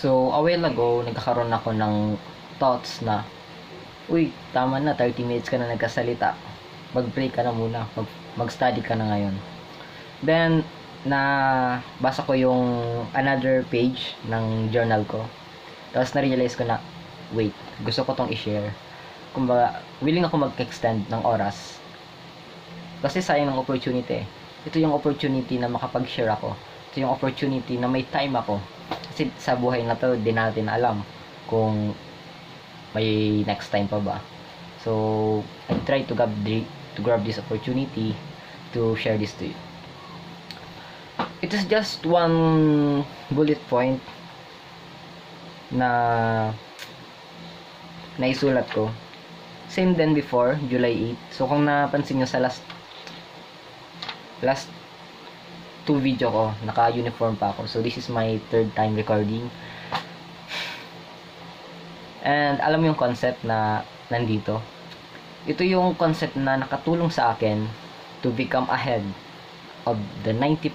So, a while ago, nagkakaroon ako ng thoughts na, uy, tama na, 30 minutes ka na nagkasalita. Mag-break ka na muna, mag-study ka na ngayon. Then, basa ko yung another page ng journal ko. Tapos na-realize ko na, wait, gusto ko tong i-share. Kumbaga, willing ako mag-extend ng oras. Kasi sayang ng opportunity. Ito yung opportunity na makapag-share ako. Ito yung opportunity na may time ako. Kasi sa buhay na to, di natin alam kung may next time pa ba. So, I try to grab this opportunity to share this to you. It is just one bullet point na naisulat ko. Same then before, July 8. So, kung napansin nyo sa last 2 video ko, naka-uniform pa ako. So, this is my 3rd time recording. And, alam mo yung concept na nandito? Ito yung concept na nakatulong sa akin to become ahead of the 90%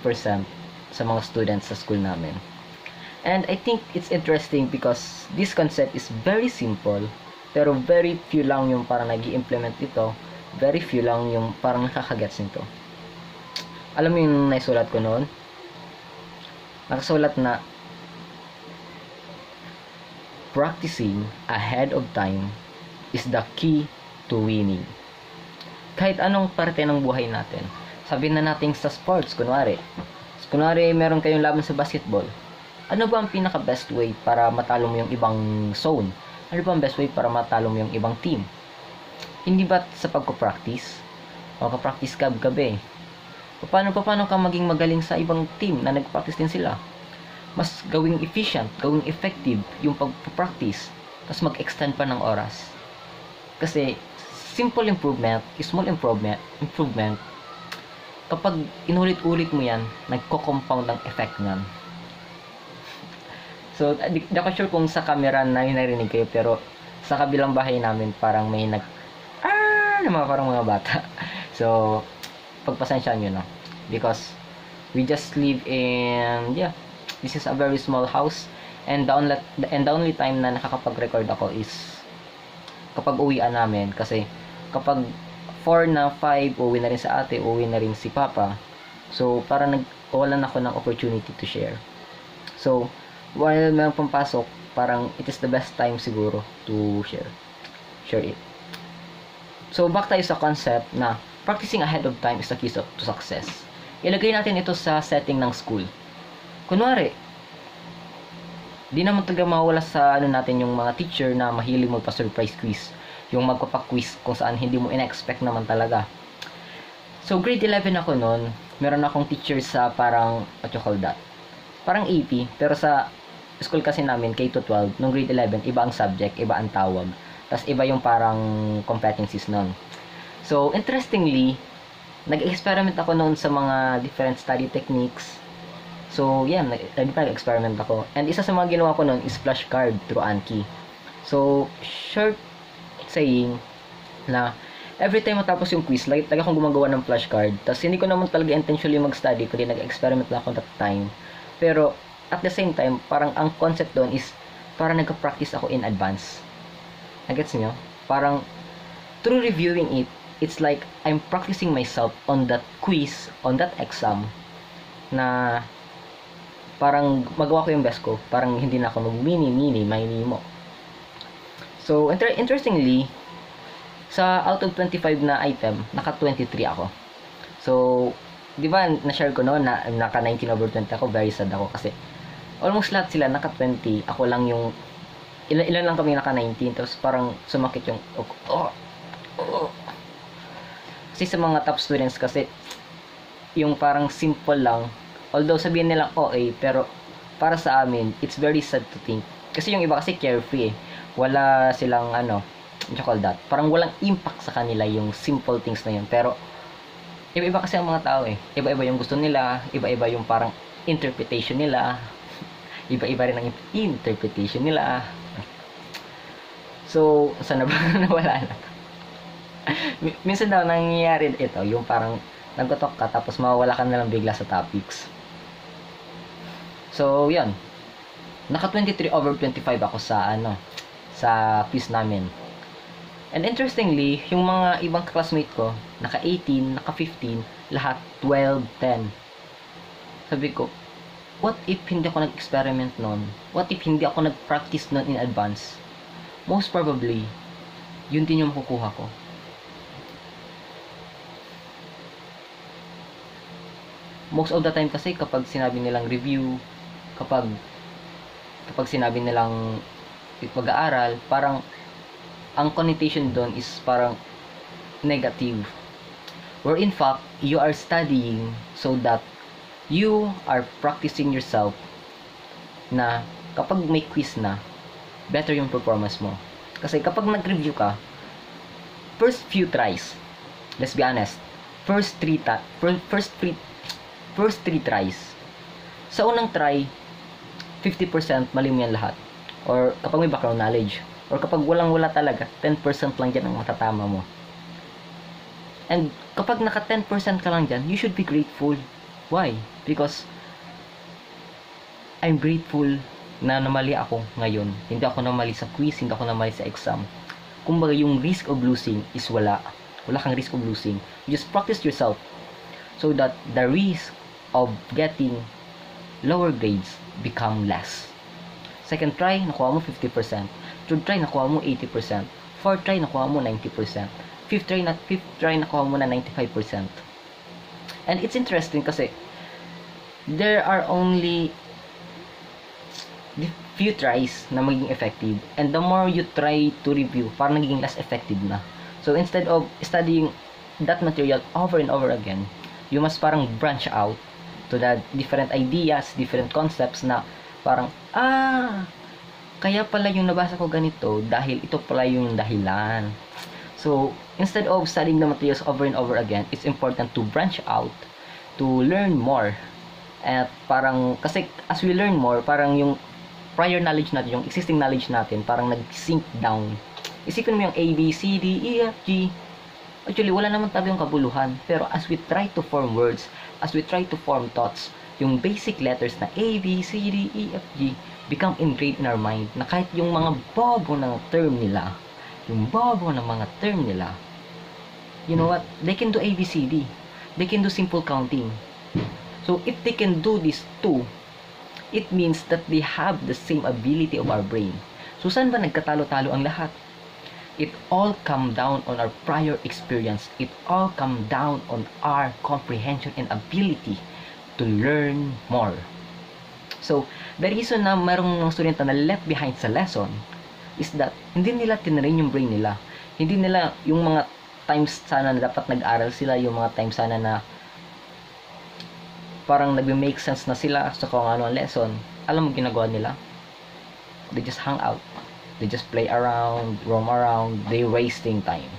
sa mga students sa school namin. And I think it's interesting because this concept is very simple, pero very few lang yung parang nag-i-implement ito. Very few lang yung parang nakakagets nito. Alam mo yung naisulat ko noon? Nakasulat na, practicing ahead of time is the key to winning. Kahit anong parte ng buhay natin. Sabihin na natin sa sports, kunwari meron kayong laban sa basketball. Ano ba ang pinaka best way para matalo mo yung ibang zone? Ano ba ang best way para matalo mo yung ibang team? Hindi ba sa pagko-practice? Magka-practice ka gabi. Paano ka maging magaling sa ibang team na nag-practice din sila? Mas gawing efficient, gawing effective yung pag-practice. Tapos mag-extend pa ng oras. Kasi simple improvement, small improvement, kapag inulit-ulit mo yan, nagko-compound ang effect niyan. So, di ako sure kung sa camera na narinig kayo, pero sa kabilang bahay namin parang may parang mga bata. So, pagpasensyaan nyo na. Because we just live in, this is a very small house. And the only time na nakakapag-record ako is kapag uwian namin. Kasi kapag 4 na 5, uwi na rin sa ate, uwi na rin si papa. So, parang nagwalan ako ng opportunity to share. So, while may pampasok, parang it is the best time siguro to share it. So, back tayo sa concept na practicing ahead of time is the key to success. Ilagay natin ito sa setting ng school. Kunwari, di naman talaga mawala sa natin yung mga teacher na mahilig magpa-surprise quiz. Yung magpapa-quiz kung saan hindi mo ina-expect naman talaga. So, grade 11 ako noon. Meron akong teacher sa parang, what you call that? Parang AP. Pero sa school kasi namin, K-12, nung grade 11, iba ang subject, iba ang tawag. Tapos iba yung parang competencies noon. So, interestingly, nag-experiment ako noon sa mga different study techniques. So, nag-experiment ako. And isa sa mga ginawa ko noon is flashcard through Anki. So, short saying na every time matapos yung quiz, lagi akong gumagawa ng flashcard. Tapos hindi ko naman talaga intentionally mag-study, kundi nag-experiment lang ako that time. Pero, at the same time, parang ang concept doon is parang nagka-practice ako in advance. Nagets nyo? Parang, through reviewing it, it's like I'm practicing myself on that quiz, on that exam, na parang magawa ko yung best ko. Parang hindi na ako mag-mini mo. So, interestingly, sa out of 25 na item, naka 23 ako. So, di ba, na-share ko noon na naka 19/20 ako, very sad ako kasi almost lahat sila naka 20, ako lang yung ilan lang kami naka 19, tapos parang sumakit yung kasi sa mga top students kasi yung parang simple lang, although sabihin nilang OA, pero para sa amin, it's very sad to think. Kasi yung iba kasi carefree wala silang what you call that, parang walang impact sa kanila yung simple things na yun. Pero iba-iba kasi ang mga tao iba-iba yung gusto nila, iba-iba yung parang interpretation nila, iba-iba rin ang interpretation nila. So, saan na ba nawala na? Minsan daw nangyayari ito, yung parang nagtutok ka tapos mawawala ka na lang bigla sa topics. So, yan. Naka 23/25 ako sa sa quiz namin. And interestingly, yung mga ibang classmate ko, naka 18, naka 15, lahat 12, 10. Sabi ko, what if hindi ako nag-experiment nun? What if hindi ako nag-practice nun in advance? Most probably, yun din yung makukuha ko. Most of the time kasi kapag sinabi nilang review, kapag sinabi nilang pag-aaral, parang ang connotation doon is parang negative. Where in fact, you are studying so that you are practicing yourself na kapag may quiz na, better yung performance mo. Kasi kapag nag-review ka, first few tries, let's be honest, first three tries, sa unang try, 50% mali mo yan lahat. Or kapag may background knowledge, or kapag walang-wala talaga, 10% lang dyan ang matatama mo. And kapag naka 10% ka lang dyan, you should be grateful. Why? Because I'm grateful na namali ako ngayon. Hindi ako namali sa quiz, hindi ako namali sa exam. Kumbaga yung risk of losing is wala. Wala kang risk of losing. You just practice yourself so that the risk of getting lower grades become less. Second try, nakuha mo 50%. Third try, nakuha mo 80%. Fourth try, nakuha mo 90%. Fifth try, nakuha mo na 95%. And it's interesting kasi there are only few tries na magiging effective. And the more you try to review, parang nagiging less effective na. So instead of studying that material over and over again, you must parang branch out to the different ideas, different concepts na parang, kaya pala yung nabasa ko ganito dahil ito pala yung dahilan. So, instead of studying the materials over and over again, it's important to branch out, to learn more. At parang, kasi as we learn more, parang yung prior knowledge natin, yung existing knowledge natin, parang nag-sink down. Isipin mo yung A, B, C, D, E, F, G. Actually, wala naman tayo yung kabuluhan. Pero as we try to form words, as we try to form thoughts, yung basic letters na A, B, C, D, E, F, G become engraved in our mind na kahit yung mga bobo ng term nila, you know what? They can do A, B, C, D. They can do simple counting. So, if they can do this too, it means that they have the same ability of our brain. So, saan ba nagkatalo-talo ang lahat? It all come down on our prior experience. It all come down on our comprehension and ability to learn more. So, the reason na mayroong mga student na left behind sa lesson is that hindi nila tinrain yung brain nila. Hindi nila yung mga times sana na dapat nag-aral sila, yung mga times sana na parang nagme-make sense na sila sa kung ano ang lesson. Alam mo ginagawa nila? They just hang out. They just play around, roam around, they wasting time.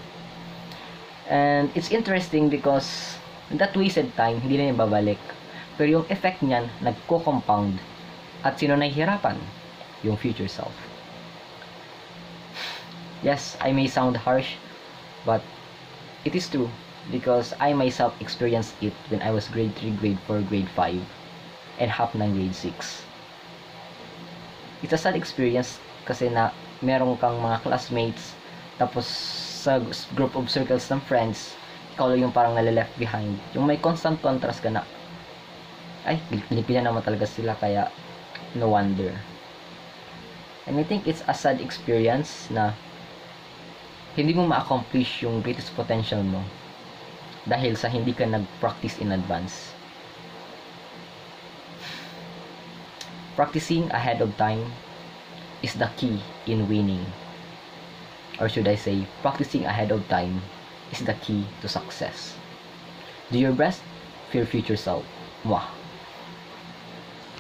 And it's interesting because that wasted time, hindi na babalik. Pero yung effect niyan, nagko-compound. At sino nahihirapan? Yung future self. Yes, I may sound harsh, but it is true. Because I myself experienced it when I was grade 3, grade 4, grade 5, and half ng grade 6. It's a sad experience kasi na meron kang mga classmates, tapos sa group of circles ng friends, ikaw lang yung parang nalileft behind. Yung may constant contrast ka na, ay, pinipilan naman talaga sila, kaya no wonder. And I think it's a sad experience na hindi mo ma-accomplish yung greatest potential mo dahil sa hindi ka nag-practice in advance. Practicing ahead of time is the key in winning. Or should I say, practicing ahead of time is the key to success. Do your best for your future self. Mwah.